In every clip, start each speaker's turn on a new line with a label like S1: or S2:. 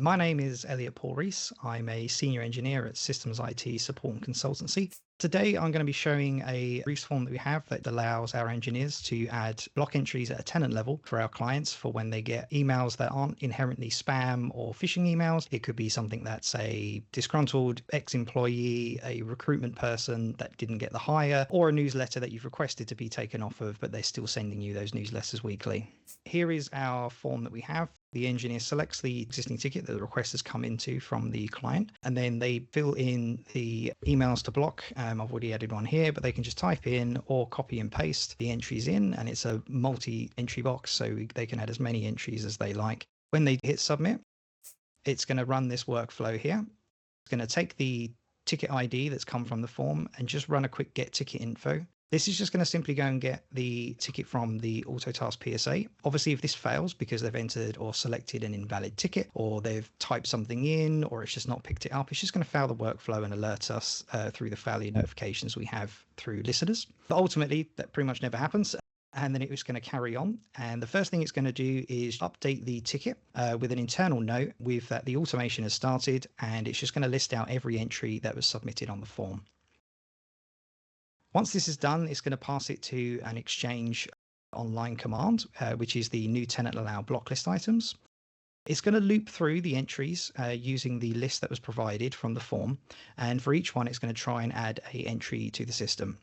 S1: My name is Elliot Paul Rees. I'm a senior engineer at Systems IT Support and Consultancy. Today, I'm going to be showing a Rewst form that we have that allows our engineers to add block entries at a tenant level for our clients for when they get emails that aren't inherently spam or phishing emails. It could be something that's a disgruntled ex-employee, a recruitment person that didn't get the hire, or a newsletter that you've requested to be taken off of, but they're still sending you those newsletters weekly. Here is our form that we have. The engineer selects the existing ticket that the request has come into from the client, and then they fill in the emails to block. I've already added one here, but they can just type in or copy and paste the entries in, and it's a multi-entry box, so they can add as many entries as they like. When they hit submit, it's going to run this workflow here. It's going to take the ticket ID that's come from the form and just run a quick get ticket info. This is just going to simply go and get the ticket from the AutoTask PSA. Obviously, if this fails because they've entered or selected an invalid ticket, or they've typed something in, or it's just not picked it up, it's just going to fail the workflow and alert us through the failure notifications we have through listeners. But ultimately, that pretty much never happens. And then it was going to carry on. And the first thing it's going to do is update the ticket with an internal note with that the automation has started, and it's just going to list out every entry that was submitted on the form. Once this is done, it's going to pass it to an Exchange online command, which is the new tenant allow block list items. It's going to loop through the entries using the list that was provided from the form. And for each one, it's going to try and add an entry to the system.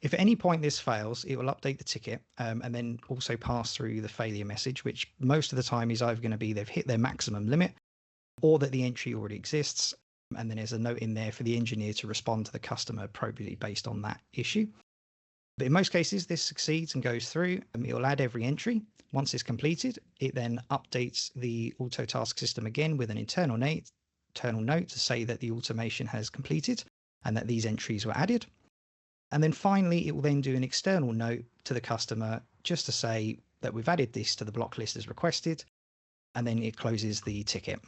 S1: If at any point this fails, it will update the ticket and then also pass through the failure message, which most of the time is either going to be they've hit their maximum limit or that the entry already exists. And then there's a note in there for the engineer to respond to the customer appropriately based on that issue. But in most cases, this succeeds and goes through. It will add every entry. Once it's completed, it then updates the AutoTask system again with an internal note to say that the automation has completed and that these entries were added. And then finally, it will then do an external note to the customer just to say that we've added this to the block list as requested, and then it closes the ticket.